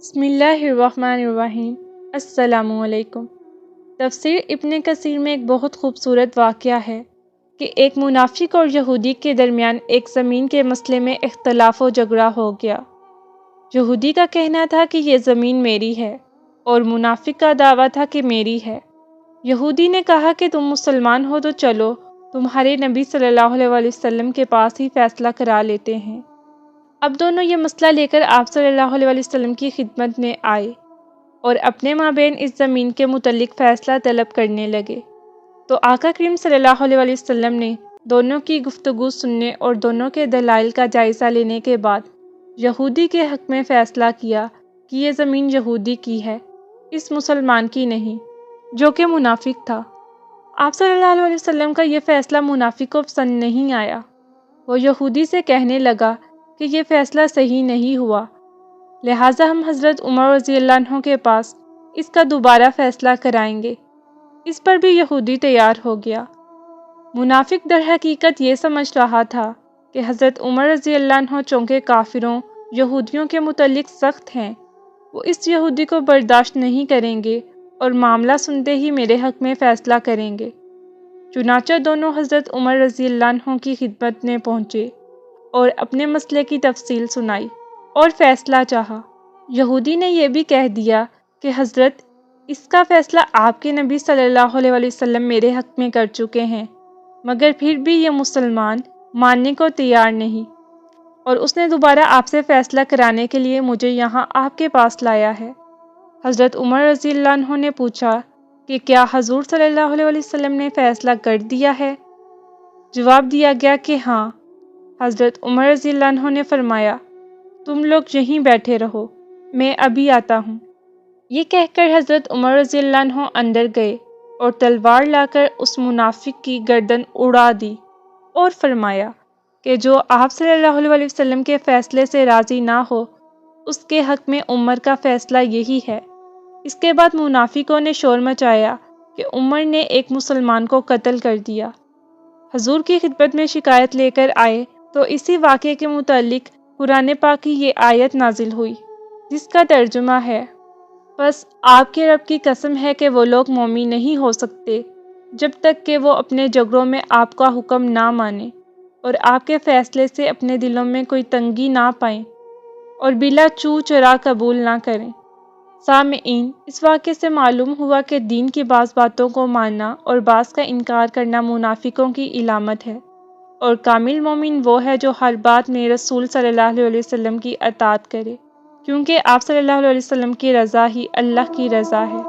بسم اللہ الرحمن الرحیم۔ السلام علیکم۔ تفسیر ابن کثیر میں ایک بہت خوبصورت واقعہ ہے کہ ایک منافق اور یہودی کے درمیان ایک زمین کے مسئلے میں اختلاف و جھگڑا ہو گیا۔ یہودی کا کہنا تھا کہ یہ زمین میری ہے اور منافق کا دعویٰ تھا کہ میری ہے۔ یہودی نے کہا کہ تم مسلمان ہو تو چلو تمہارے نبی صلی اللہ علیہ وسلم کے پاس ہی فیصلہ کرا لیتے ہیں۔ اب دونوں یہ مسئلہ لے کر آپ صلی اللہ علیہ وسلم کی خدمت میں آئے اور اپنے مابین اس زمین کے متعلق فیصلہ طلب کرنے لگے۔ تو آقا کریم صلی اللہ علیہ وسلم نے دونوں کی گفتگو سننے اور دونوں کے دلائل کا جائزہ لینے کے بعد یہودی کے حق میں فیصلہ کیا کہ یہ زمین یہودی کی ہے، اس مسلمان کی نہیں، جو کہ منافق تھا۔ آپ صلی اللہ علیہ وسلم کا یہ فیصلہ منافق کو پسند نہیں آیا۔ وہ یہودی سے کہنے لگا کہ یہ فیصلہ صحیح نہیں ہوا، لہٰذا ہم حضرت عمر رضی اللہ عنہ کے پاس اس کا دوبارہ فیصلہ کرائیں گے۔ اس پر بھی یہودی تیار ہو گیا۔ منافق در حقیقت یہ سمجھ رہا تھا کہ حضرت عمر رضی اللہ عنہ چونکہ کافروں یہودیوں کے متعلق سخت ہیں، وہ اس یہودی کو برداشت نہیں کریں گے اور معاملہ سنتے ہی میرے حق میں فیصلہ کریں گے۔ چنانچہ دونوں حضرت عمر رضی اللہ عنہ کی خدمت میں پہنچے اور اپنے مسئلے کی تفصیل سنائی اور فیصلہ چاہا۔ یہودی نے یہ بھی کہہ دیا کہ حضرت، اس کا فیصلہ آپ کے نبی صلی اللہ علیہ وسلم میرے حق میں کر چکے ہیں، مگر پھر بھی یہ مسلمان ماننے کو تیار نہیں، اور اس نے دوبارہ آپ سے فیصلہ کرانے کے لیے مجھے یہاں آپ کے پاس لایا ہے۔ حضرت عمر رضی اللہ عنہ نے پوچھا کہ کیا حضور صلی اللہ علیہ وسلم نے فیصلہ کر دیا ہے؟ جواب دیا گیا کہ ہاں۔ حضرت عمر رضی اللہ عنہ نے فرمایا، تم لوگ یہیں بیٹھے رہو، میں ابھی آتا ہوں۔ یہ کہہ کر حضرت عمر رضی اللہ عنہ اندر گئے اور تلوار لا کر اس منافق کی گردن اڑا دی اور فرمایا کہ جو آپ صلی اللہ علیہ وسلم کے فیصلے سے راضی نہ ہو، اس کے حق میں عمر کا فیصلہ یہی ہے۔ اس کے بعد منافقوں نے شور مچایا کہ عمر نے ایک مسلمان کو قتل کر دیا۔ حضور کی خدمت میں شکایت لے کر آئے تو اسی واقعے کے متعلق قرآن پاک کی یہ آیت نازل ہوئی، جس کا ترجمہ ہے، بس آپ کے رب کی قسم ہے کہ وہ لوگ مومن نہیں ہو سکتے جب تک کہ وہ اپنے جھگڑوں میں آپ کا حکم نہ مانیں اور آپ کے فیصلے سے اپنے دلوں میں کوئی تنگی نہ پائیں اور بلا چو چرا قبول نہ کریں۔ سامعین، اس واقعے سے معلوم ہوا کہ دین کی بعض باتوں کو ماننا اور بعض کا انکار کرنا منافقوں کی علامت ہے، اور کامل مومن وہ ہے جو ہر بات میں رسول صلی اللہ علیہ وسلم کی اطاعت کرے، کیونکہ آپ صلی اللہ علیہ وسلم کی رضا ہی اللہ کی رضا ہے۔